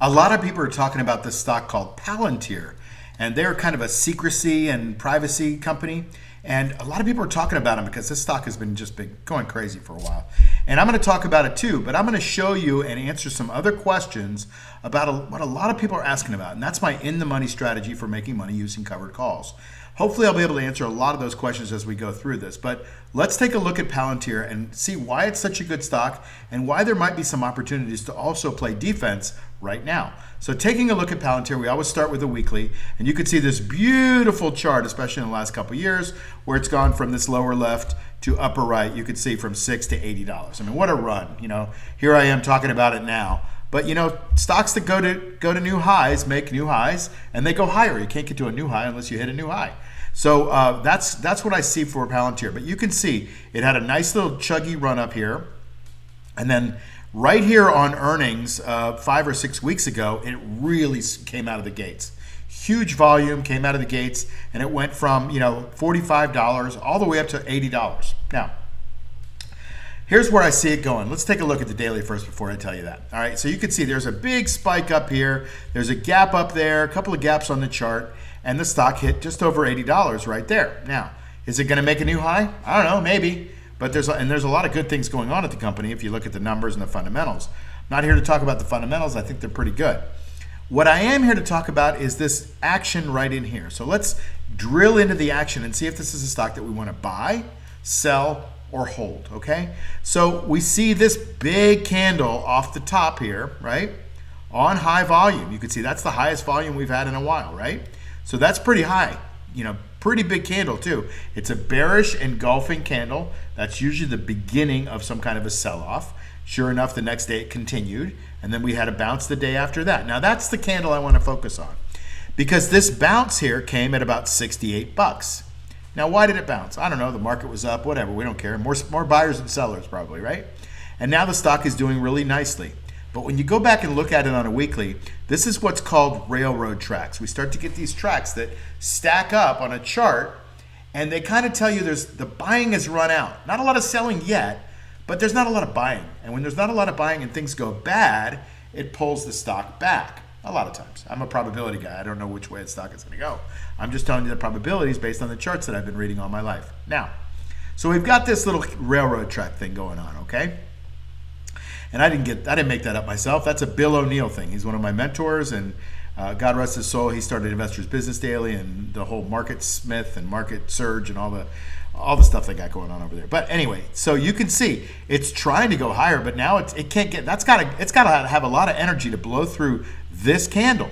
A lot of people are talking about this stock called Palantir, and they're kind of a secrecy and privacy company. And a lot of people are talking about them because this stock has been going crazy for a while. And I'm going to talk about it too, but I'm going to show you and answer some other questions about what a lot of people are asking about. And that's my in-the-money strategy for making money using covered calls. Hopefully I'll be able to answer a lot of those questions as we go through this. But let's take a look at Palantir and see why it's such a good stock and why there might be some opportunities to also play defense right now. So taking a look at Palantir, we always start with a weekly, and you can see this beautiful chart, especially in the last couple of years, where it's gone from this lower left to upper right. You can see from $6 to $80. I mean, what a run. Here I am talking about it now. But stocks that go to new highs make new highs, and they go higher. You can't get to a new high unless you hit a new high. So that's what I see for Palantir. But you can see it had a nice little chuggy run up here, and then right here on earnings 5 or 6 weeks ago, it really came out of the gates. Huge volume came out of the gates, and it went from $45 all the way up to $80. Now, here's where I see it going. Let's take a look at the daily first before I tell you that. All right, so you can see there's a big spike up here. There's a gap up there, a couple of gaps on the chart, and the stock hit just over $80 right there. Now, is it going to make a new high? I don't know, maybe. But there's a lot of good things going on at the company if you look at the numbers and the fundamentals. I'm not here to talk about the fundamentals. I think they're pretty good. What I am here to talk about is this action right in here. So let's drill into the action and see if this is a stock that we want to buy, sell, or hold, okay? So we see this big candle off the top here, right? On high volume. You can see that's the highest volume we've had in a while, right? So that's pretty high, pretty big candle too. It's a bearish engulfing candle. That's usually the beginning of some kind of a sell-off. Sure enough, the next day it continued, and then we had a bounce the day after that. Now that's the candle I want to focus on, because this bounce here came at about 68 bucks. Now, why did it bounce? I don't know. The market was up, whatever. We don't care. More buyers than sellers probably, right? And now the stock is doing really nicely. But when you go back and look at it on a weekly, this is what's called railroad tracks. We start to get these tracks that stack up on a chart, and they kind of tell you the buying has run out. Not a lot of selling yet, but there's not a lot of buying. And when there's not a lot of buying and things go bad, it pulls the stock back. A lot of times. I'm a probability guy. I don't know which way the stock is going to go. I'm just telling you the probabilities based on the charts that I've been reading all my life. Now, so we've got this little railroad track thing going on, okay? And I didn't make that up myself. That's a Bill O'Neill thing. He's one of my mentors, and God rest his soul, he started Investors Business Daily and the whole Market Smith and Market Surge and all the stuff they got going on over there. But anyway, so you can see it's trying to go higher, but now it can't get. It's got to have a lot of energy to blow through this candle.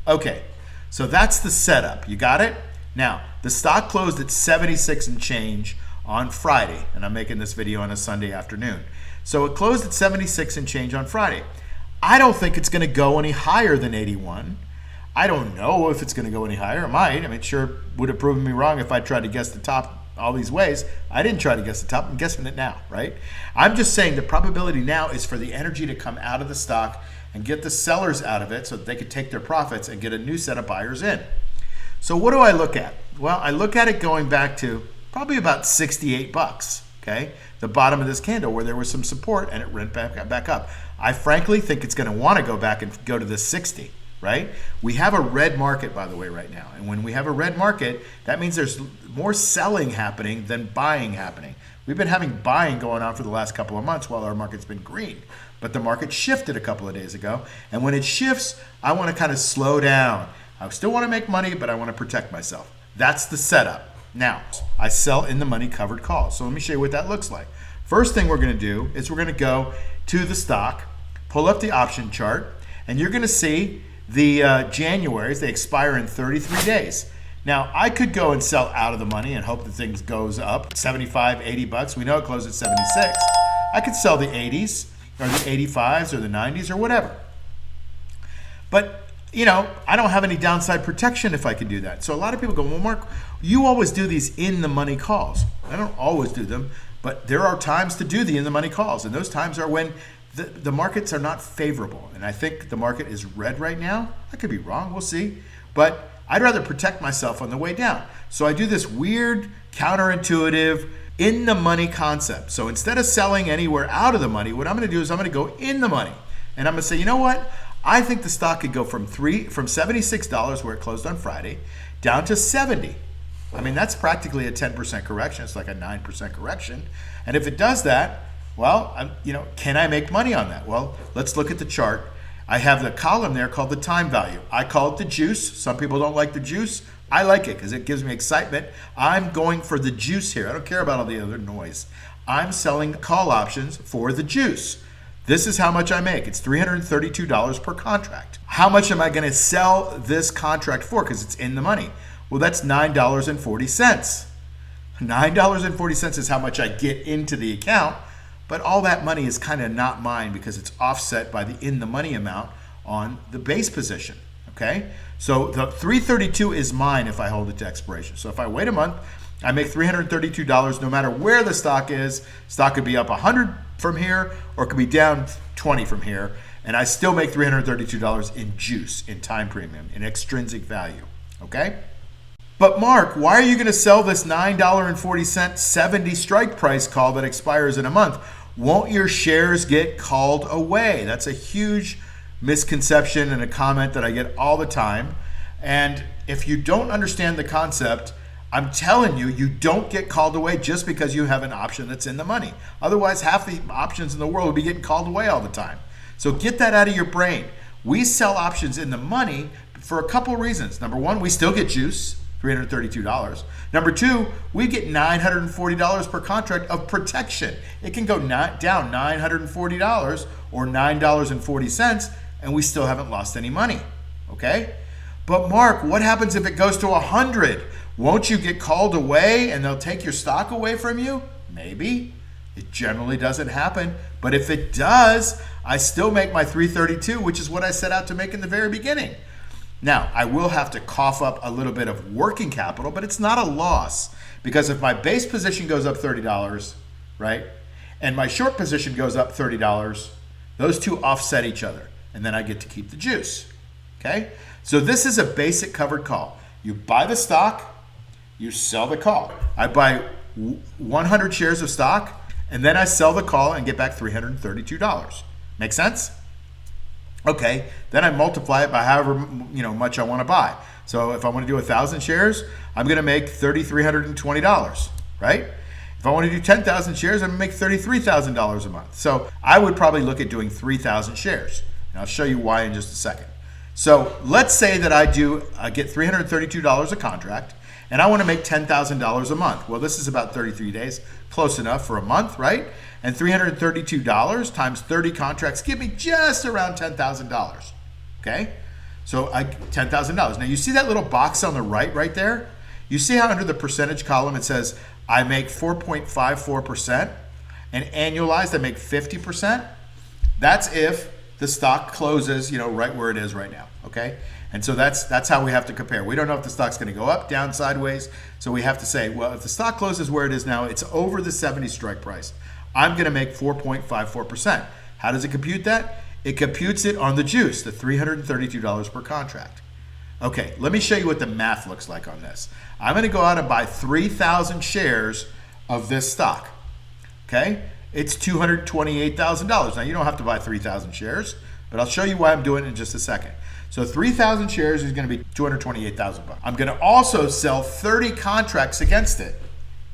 Okay, so that's the setup. You got it? Now, the stock closed at 76 and change on Friday, and I'm making this video on a Sunday afternoon. So it closed at 76 and change on Friday. I don't think it's going to go any higher than 81. I don't know if it's going to go any higher. It might. I mean, it sure would have proven me wrong if I tried to guess the top all these ways. I didn't try to guess the top. I'm guessing it now, right? I'm just saying the probability now is for the energy to come out of the stock and get the sellers out of it so that they could take their profits and get a new set of buyers in. So what do I look at? Well, I look at it going back to probably about 68 bucks, okay? The bottom of this candle where there was some support and it went back up. I frankly think it's going to want to go back and go to the 60, right? We have a red market, by the way, right now. And when we have a red market, that means there's more selling happening than buying happening. We've been having buying going on for the last couple of months while our market's been green. But the market shifted a couple of days ago. And when it shifts, I want to kind of slow down. I still want to make money, but I want to protect myself. That's the setup. Now, I sell in the money covered calls. So let me show you what that looks like. First thing we're going to do is we're going to go to the stock, pull up the option chart, and you're going to see the Januaries. They expire in 33 days. Now, I could go and sell out of the money and hope that things goes up 75, 80 bucks. We know it closed at 76. I could sell the 80s or the 85s or the 90s or whatever. But I don't have any downside protection if I can do that. So a lot of people go, well, Mark, you always do these in the money calls. I don't always do them, but there are times to do the in the money calls. And those times are when the markets are not favorable. And I think the market is red right now. I could be wrong. We'll see. But I'd rather protect myself on the way down. So I do this weird, counterintuitive, in the money concept. So instead of selling anywhere out of the money, what I'm going to do is I'm going to go in the money. And I'm going to say, you know what? I think the stock could go from $76 where it closed on Friday down to 70. I mean, that's practically a 10% correction. It's like a 9% correction. And if it does that, well, can I make money on that? Well, let's look at the chart. I have the column there called the time value. I call it the juice. Some people don't like the juice. I like it because it gives me excitement. I'm going for the juice here. I don't care about all the other noise. I'm selling call options for the juice. This is how much I make. It's $332 per contract. How much am I going to sell this contract for? Because it's in the money. Well, that's $9.40. $9.40 is how much I get into the account, but all that money is kind of not mine because it's offset by the in the money amount on the base position, okay? So the $332 is mine if I hold it to expiration. So if I wait a month, I make $332 no matter where the stock is. Stock could be up 100 from here or it could be down 20 from here, and I still make $332 in juice, in time premium, in extrinsic value, okay? But Mark, why are you going to sell this $9.40 70 strike price call that expires in a month? Won't your shares get called away? That's a huge misconception and a comment that I get all the time. And if you don't understand the concept, I'm telling you, you don't get called away just because you have an option that's in the money. Otherwise, half the options in the world would be getting called away all the time. So get that out of your brain. We sell options in the money for a couple of reasons. Number one, we still get juice. $332. Number two, we get $940 per contract of protection. It can go down $940 or $9.40 and we still haven't lost any money, okay? But Mark, what happens if it goes to 100? Won't you get called away and they'll take your stock away from you? Maybe. It generally doesn't happen. But if it does, I still make my $332, which is what I set out to make in the very beginning. Now, I will have to cough up a little bit of working capital, but it's not a loss because if my base position goes up $30, right, and my short position goes up $30, those two offset each other, and then I get to keep the juice, okay? So this is a basic covered call. You buy the stock, you sell the call. I buy 100 shares of stock, and then I sell the call and get back $332. Make sense? Okay, then I multiply it by however much I want to buy. So if I want to do 1,000 shares, I'm going to make $3,320, right? If I want to do 10,000 shares, I'm going to make $33,000 a month. So I would probably look at doing 3,000 shares. And I'll show you why in just a second. So let's say that I get $332 a contract, and I want to make $10,000 a month. Well, this is about 33 days, close enough for a month, right? And $332 times 30 contracts give me just around $10,000, okay? So $10,000. Now you see that little box on the right there? You see how under the percentage column it says I make 4.54% and annualized I make 50%? That's if the stock closes, right where it is right now, okay? And so that's how we have to compare. We don't know if the stock's going to go up, down, sideways. So we have to say, well, if the stock closes where it is now, it's over the 70 strike price. I'm going to make 4.54%. How does it compute that? It computes it on the juice, the $332 per contract. Okay, let me show you what the math looks like on this. I'm going to go out and buy 3,000 shares of this stock. Okay, it's $228,000. Now you don't have to buy 3,000 shares, but I'll show you why I'm doing it in just a second. So 3,000 shares is going to be $228,000. I'm going to also sell 30 contracts against it.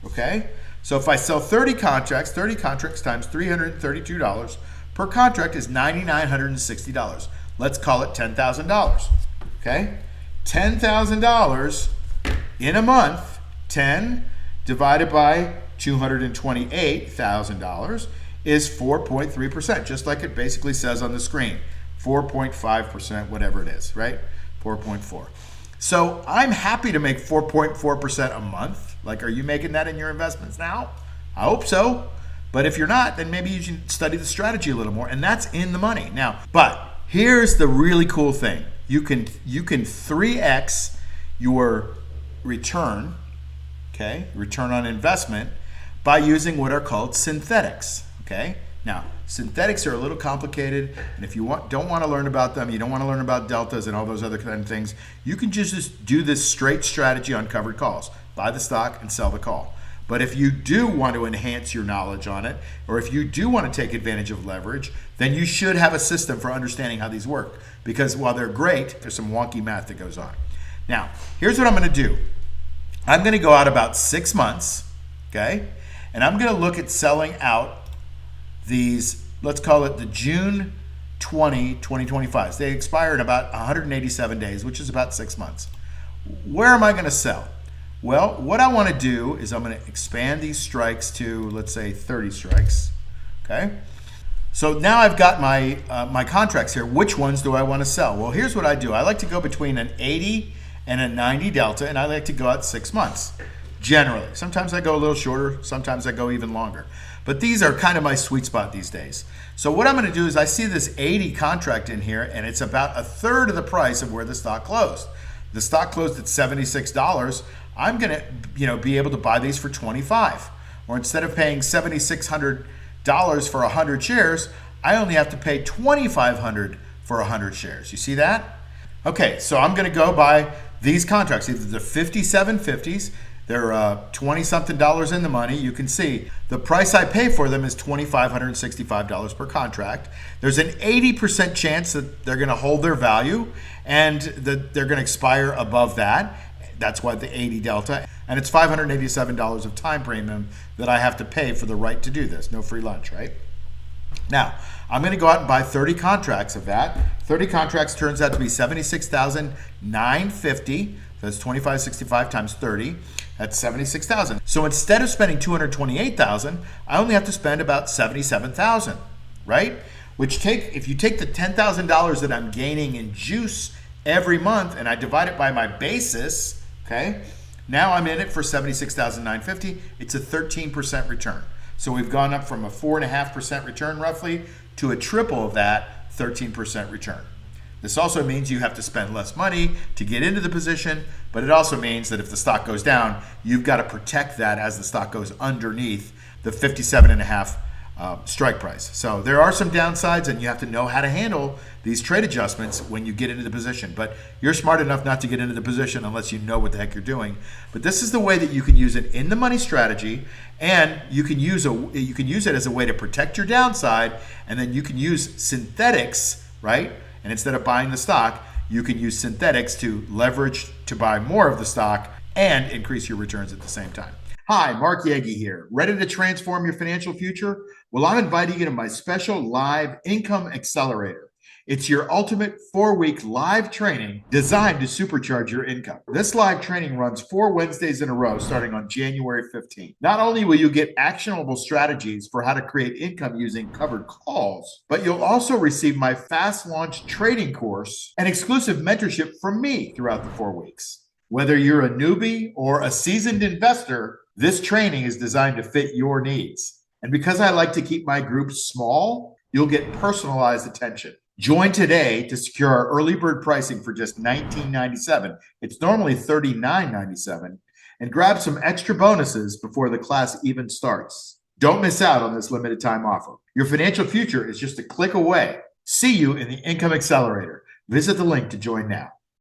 Okay. So if I sell 30 contracts times $332 per contract is $9,960. Let's call it $10,000, okay? $10,000 in a month, 10 divided by $228,000 is 4.3%, just like it basically says on the screen, 4.5%, whatever it is, right? 4.4. So I'm happy to make 4.4% a month. Like, are you making that in your investments now? I hope so. But if you're not, then maybe you should study the strategy a little more. And that's in the money. Now, but here's the really cool thing. You can 3x your return, okay, return on investment, by using what are called synthetics, okay? Now, synthetics are a little complicated, and if you don't want to learn about them, you don't want to learn about deltas and all those other kind of things, you can just do this straight strategy on covered calls. Buy the stock and sell the call. But if you do want to enhance your knowledge on it, or if you do want to take advantage of leverage, then you should have a system for understanding how these work. Because while they're great, there's some wonky math that goes on. Now, here's what I'm going to do. I'm going to go out about 6 months, okay? And I'm going to look at selling out these, let's call it the June 2025. They expire in about 187 days, which is about 6 months. Where am I going to sell? Well, what I want to do is I'm going to expand these strikes to, let's say, 30 strikes, okay? So now I've got my my contracts here. Which ones do I want to sell? Well, here's what I do. I like to go between an 80 and a 90 delta, and I like to go out 6 months, generally. Sometimes I go a little shorter, sometimes I go even longer. But these are kind of my sweet spot these days. So what I'm going to do is I see this 80 contract in here, and it's about a third of the price of where the stock closed. The stock closed at $76. I'm going to, be able to buy these for $25. Or instead of paying $7,600 for 100 shares, I only have to pay $2,500 for 100 shares. You see that? Okay, so I'm going to go buy these contracts, either the 5750s, they're $20-something in the money. You can see the price I pay for them is $2,565 per contract. There's an 80% chance that they're going to hold their value and that they're going to expire above that. That's why the 80 delta. And it's $587 of time premium that I have to pay for the right to do this. No free lunch, right? Now, I'm going to go out and buy 30 contracts of that. 30 contracts turns out to be $76,950. That's 2565 times 30. That's 76,000. So instead of spending 228,000, I only have to spend about 77,000, right? If you take the $10,000 that I'm gaining in juice every month and I divide it by my basis, okay? Now I'm in it for 76,950. It's a 13% return. So we've gone up from a 4.5% return roughly to a triple of that, 13% return. This also means you have to spend less money to get into the position, but it also means that if the stock goes down, you've got to protect that as the stock goes underneath the 57.5 strike price. So there are some downsides, and you have to know how to handle these trade adjustments when you get into the position. But you're smart enough not to get into the position unless you know what the heck you're doing. But this is the way that you can use it in the money strategy, and you can use it as a way to protect your downside, and then you can use synthetics, right? And instead of buying the stock, you can use synthetics to leverage to buy more of the stock and increase your returns at the same time. Hi, Mark Yegi here. Ready to transform your financial future? Well, I'm inviting you to my special live income accelerator. It's your ultimate 4-week live training designed to supercharge your income. This live training runs 4 Wednesdays in a row starting on January 15th. Not only will you get actionable strategies for how to create income using covered calls, but you'll also receive my fast launch trading course and exclusive mentorship from me throughout the 4 weeks. Whether you're a newbie or a seasoned investor, this training is designed to fit your needs. And because I like to keep my groups small, you'll get personalized attention. Join today to secure our early bird pricing for just $19.97. It's normally $39.97. And grab some extra bonuses before the class even starts. Don't miss out on this limited time offer. Your financial future is just a click away. See you in the Income Accelerator. Visit the link to join now.